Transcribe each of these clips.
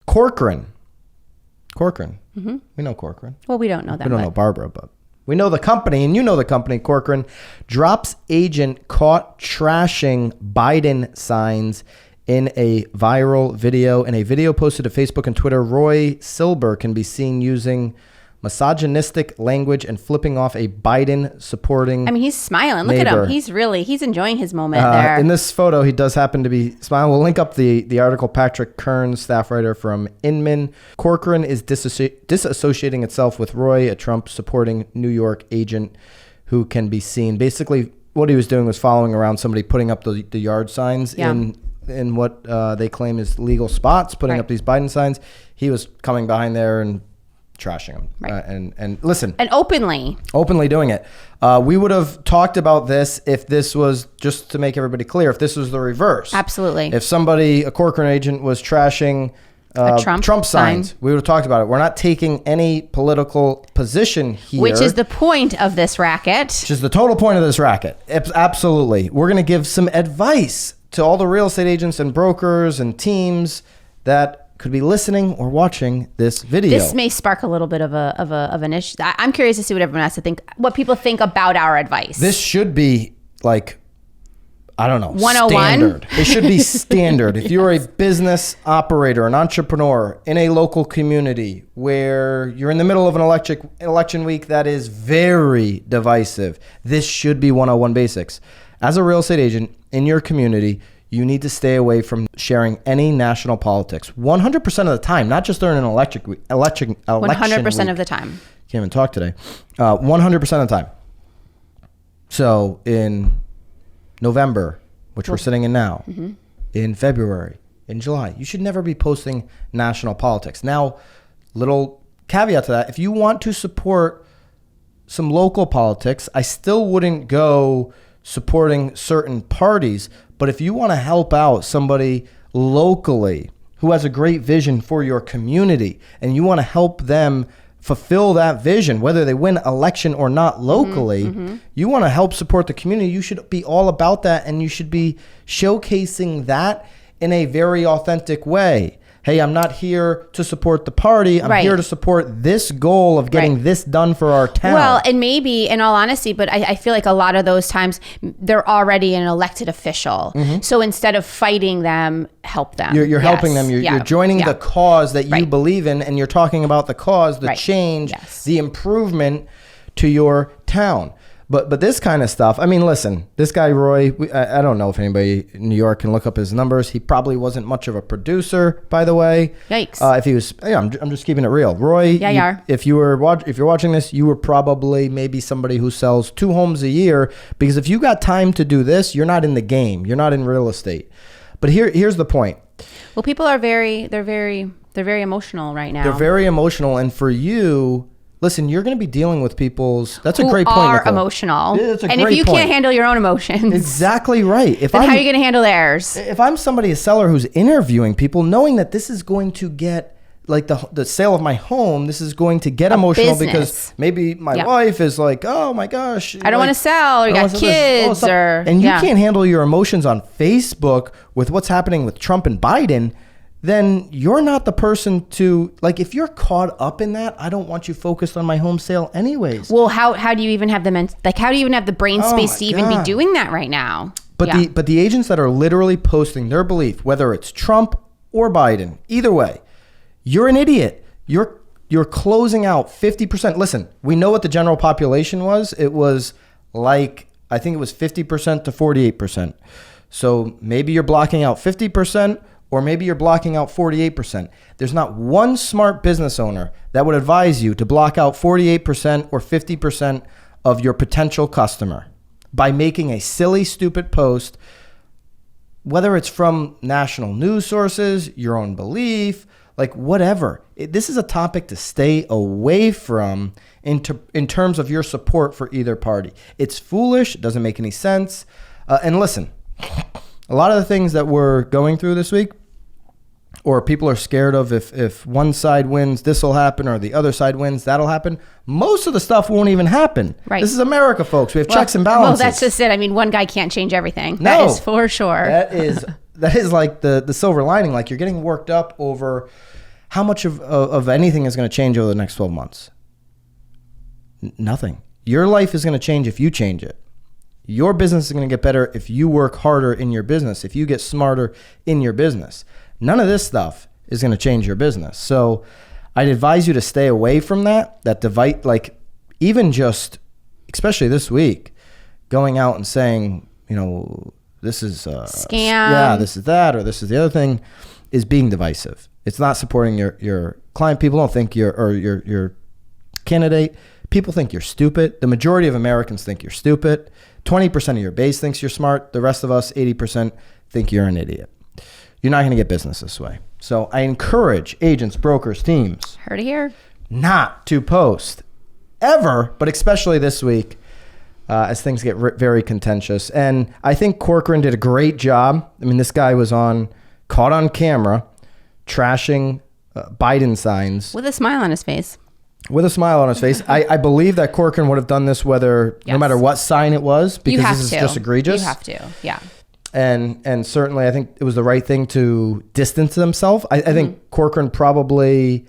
Corcoran. Mm-hmm. We know Corcoran. Well, we don't know that. We don't know Barbara, but we know the company, and you know the company. Corcoran drops agent caught trashing Biden signs in a viral video. In a video posted to Facebook and Twitter, Roy Silber can be seen using misogynistic language and flipping off a Biden supporting he's smiling. Look neighbor. at him. He's enjoying his moment there. In this photo, he does happen to be smiling. We'll link up the article. Patrick Kearns, staff writer from Inman. Corcoran is disassociating itself with Roy, a Trump supporting New York agent who can be seen. Basically, what he was doing was following around somebody putting up the yard signs in what they claim is legal spots, putting up these Biden signs. He was coming behind there and trashing him. Right. And listen. And openly doing it. We would have talked about this if this was, just to make everybody clear, if this was the reverse. Absolutely. If a Corcoran agent was trashing Trump signs, we would have talked about it. We're not taking any political position here. Which is the point of this racket. Which is the total point of this racket. Absolutely. We're going to give some advice to all the real estate agents and brokers and teams that could be listening or watching this video. This may spark a little bit of an issue. I'm curious to see what everyone has to think, what people think about our advice. This should be like, I don't know, 101? standard. It should be standard. If you're a business operator, an entrepreneur in a local community where you're in the middle of an election week that is very divisive, this should be 101 basics. As a real estate agent in your community, you need to stay away from sharing any national politics 100% of the time, not just during an election 100% week. of the time. Can't even talk today. 100% of the time. So in November, which we're sitting in now, in February, in July, you should never be posting national politics. Now, little caveat to that, if you want to support some local politics, I still wouldn't go supporting certain parties. But if you want to help out somebody locally who has a great vision for your community and you want to help them fulfill that vision, whether they win election or not locally, you want to help support the community, you should be all about that, and you should be showcasing that in a very authentic way. Hey, I'm not here to support the party. I'm here to support this goal of getting this done for our town. Well, and maybe, in all honesty, but I feel like a lot of those times they're already an elected official. So instead of fighting them, help them. You're helping them. You're joining the cause that you believe in, and you're talking about the cause, the change, the improvement to your town. But this kind of stuff, I mean, listen, this guy, Roy, I don't know if anybody in New York can look up his numbers. He probably wasn't much of a producer, by the way. Yikes. If he was, I'm just keeping it real. Roy, if you're watching this, you were probably maybe somebody who sells 2 homes a year, because if you got time to do this, you're not in the game. You're not in real estate. But here's the point. Well, people are very emotional right now. They're very emotional. And for you, listen, you're going to be dealing with people's... That's a great point, are Nicole. Emotional. Yeah, that's a and great if you point. can't handle your own emotions... Exactly right. Then how are you going to handle theirs? If I'm somebody, a seller who's interviewing people, knowing that this is going to get... Like the sale of my home, this is going to get emotional because maybe my wife is like, oh my gosh. I don't want to sell, or you got kids, and you can't handle your emotions on Facebook with what's happening with Trump and Biden, then you're not the person to, like, if you're caught up in that, I don't want you focused on my home sale anyways. Well, how do you even have how do you even have the brain space to even be doing that right now? But the agents that are literally posting their belief, whether it's Trump or Biden, either way, you're an idiot. You're closing out 50%. Listen, we know what the general population was. It was like, I think it was 50% to 48%. So maybe you're blocking out 50%, or maybe you're blocking out 48%. There's not one smart business owner that would advise you to block out 48% or 50% of your potential customer by making a silly, stupid post, whether it's from national news sources, your own belief, like whatever. This is a topic to stay away from in terms of your support for either party. It's foolish. It doesn't make any sense. And listen, a lot of the things that we're going through this week, or people are scared of, if one side wins, this will happen, or the other side wins, that'll happen. Most of the stuff won't even happen. Right. This is America, folks. We have checks and balances. Well, that's just it. I mean, one guy can't change everything. No, that is for sure. That is like the silver lining. Like, you're getting worked up over How much of anything is going to change over the next 12 months? Nothing. Your life is going to change if you change it. Your business is going to get better if you work harder in your business, if you get smarter in your business. None of this stuff is going to change your business. So I'd advise you to stay away from that device, like even just, especially this week, going out and saying, this is scam. Yeah, this is that, or this is the other thing, is being divisive. It's not supporting your client. People don't think your candidate. People think you're stupid. The majority of Americans think you're stupid. 20% of your base thinks you're smart. The rest of us, 80%, think you're an idiot. You're not going to get business this way. So I encourage agents, brokers, teams. Heard it here. Not to post ever, but especially this week as things get very contentious. And I think Corcoran did a great job. I mean, this guy was caught on camera trashing Biden signs. With a smile on his face. With a smile on his face. I believe that Corcoran would have done this no matter what sign it was, because this is just egregious. You have to, yeah. And certainly I think it was the right thing to distance himself. I think Corcoran probably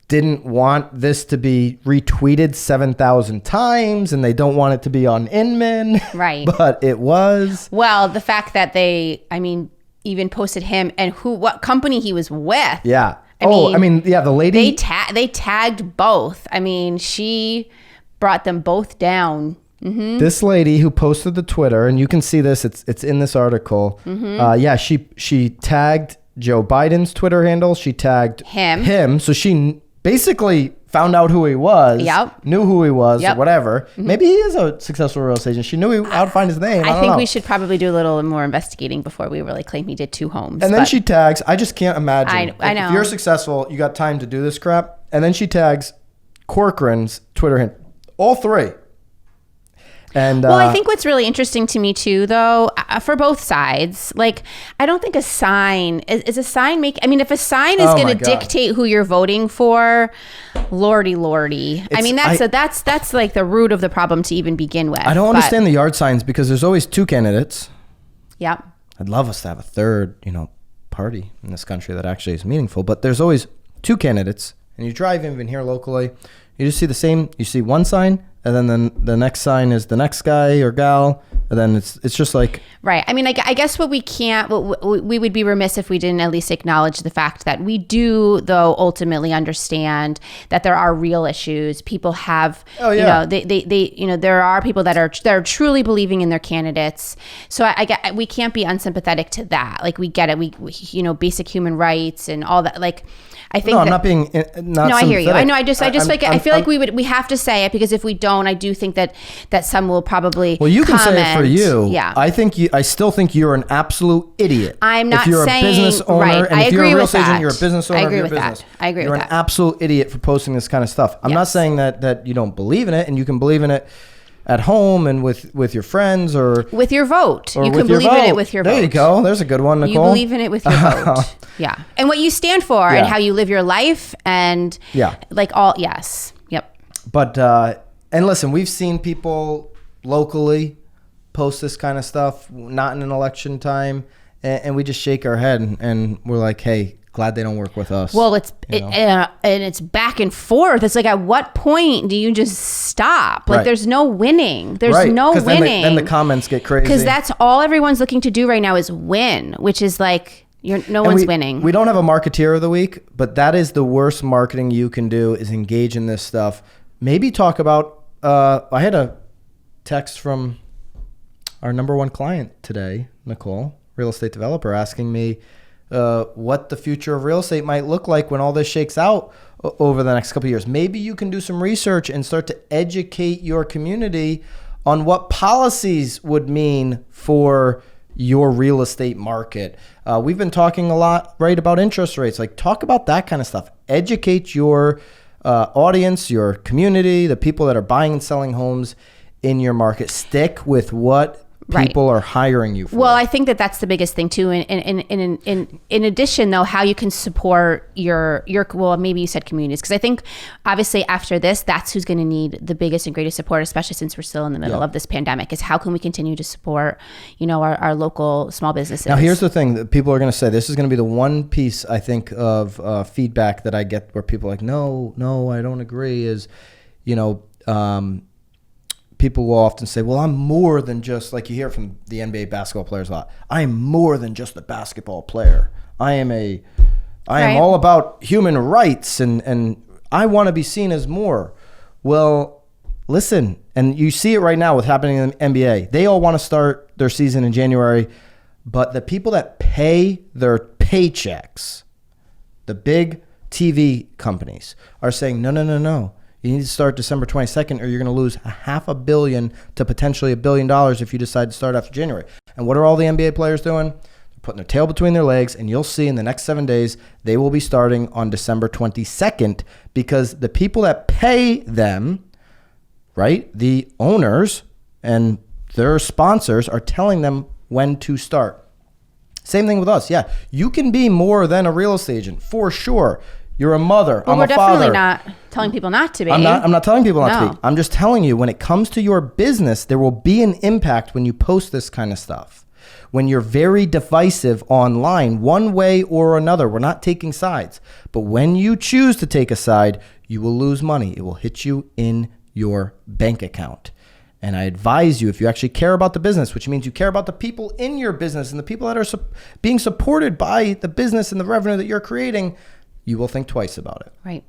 didn't want this to be retweeted 7,000 times, and they don't want it to be on Inman. Right. But it was. Well, the fact that they, even posted him and what company he was with. Yeah. The lady. They tagged both. She brought them both down. Mm-hmm. This lady who posted the Twitter, and you can see this, it's in this article. Mm-hmm. She tagged Joe Biden's Twitter handle. She tagged him. So she basically found out who he was. Yep. Knew who he was, or whatever. Mm-hmm. Maybe he is a successful real estate agent. She knew how to find his name. I think we should probably do a little more investigating before we really claim he did 2 homes. And then she tags, I just can't imagine. I know. If you're successful, you got time to do this crap. And then she tags Corcoran's Twitter handle. All 3. And, I think what's really interesting to me too, though, for both sides, I don't think a sign is a sign if a sign is going to dictate who you're voting for, lordy. That's like the root of the problem to even begin with. I don't understand the yard signs, because there's always 2 candidates. Yep. I'd love us to have a third, party in this country that actually is meaningful, but there's always 2 candidates, and you drive even here locally, you just see you see one sign, and then the next sign is the next guy or gal, and then it's just like... Right. I guess we would be remiss if we didn't at least acknowledge the fact that we do, though, ultimately understand that there are real issues. People have, there are people that are truly believing in their candidates. So we can't be unsympathetic to that. We get it. We basic human rights and all that. I think I'm not being not. No, I hear you. I know. I feel like we have to say it, because if we don't, I do think that some will probably. Well, you can comment. say it for you. Yeah. I still think you're an absolute idiot. I'm not saying. If you're a business owner, right. and if you're a real estate agent, you're a business owner. I agree of with your business. that. I agree you're with that. You're an absolute idiot for posting this kind of stuff. I'm not saying that you don't believe in it, and you can believe in it at home and with your friends, or with your vote. You can believe in it with your vote. There you go. There's a good one, Nicole. You believe in it with your vote. Yeah. And what you stand for, and how you live your life, and yes. Yep. But and listen, we've seen people locally post this kind of stuff, not in an election time, and we just shake our head and we're like, hey, glad they don't work with us. Well, and it's back and forth. It's at what point do you just stop? There's no winning. There's no winning. Then the comments get crazy. Because that's all everyone's looking to do right now is win, which is no one's winning. We don't have a marketeer of the week, but that is the worst marketing you can do, is engage in this stuff. Maybe talk about, I had a text from our number 1 client today, Nicole, real estate developer, asking me what the future of real estate might look like when all this shakes out over the next couple of years. Maybe you can do some research and start to educate your community on what policies would mean for your real estate market. We've been talking a lot, about interest rates. Talk about that kind of stuff. Educate your audience, your community, the people that are buying and selling homes in your market. Stick with what people are hiring you for. Well, I think that that's the biggest thing too. In addition, though, how you can support your well, maybe you said communities, because I think obviously after this, that's who's going to need the biggest and greatest support, especially since we're still in the middle of this pandemic. Is how can we continue to support, our local small businesses? Now, here's the thing that people are going to say. This is going to be the one piece I think of feedback that I get where people are like, no, I don't agree. Is people will often say, well, I'm more than just, like you hear from the NBA basketball players a lot, I am more than just a basketball player. I am all about human rights and I want to be seen as more. Well, listen, and you see it right now with happening in the NBA. They all want to start their season in January, but the people that pay their paychecks, the big TV companies, are saying, no. You need to start December 22nd or you're going to lose $500 million to potentially $1 billion if you decide to start after January. And what are all the NBA players doing? They're putting their tail between their legs, and you'll see in the next 7 days, they will be starting on December 22nd because the people that pay them, right, the owners and their sponsors are telling them when to start. Same thing with us. Yeah, you can be more than a real estate agent, for sure. You're a mother. Well, I'm a father. We're definitely not telling people not to be. I'm not telling people not to be. I'm just telling you, when it comes to your business, there will be an impact when you post this kind of stuff. When you're very divisive online, one way or another. We're not taking sides. But when you choose to take a side, you will lose money. It will hit you in your bank account. And I advise you, if you actually care about the business, which means you care about the people in your business and the people that are being supported by the business and the revenue that you're creating, you will think twice about it. Right.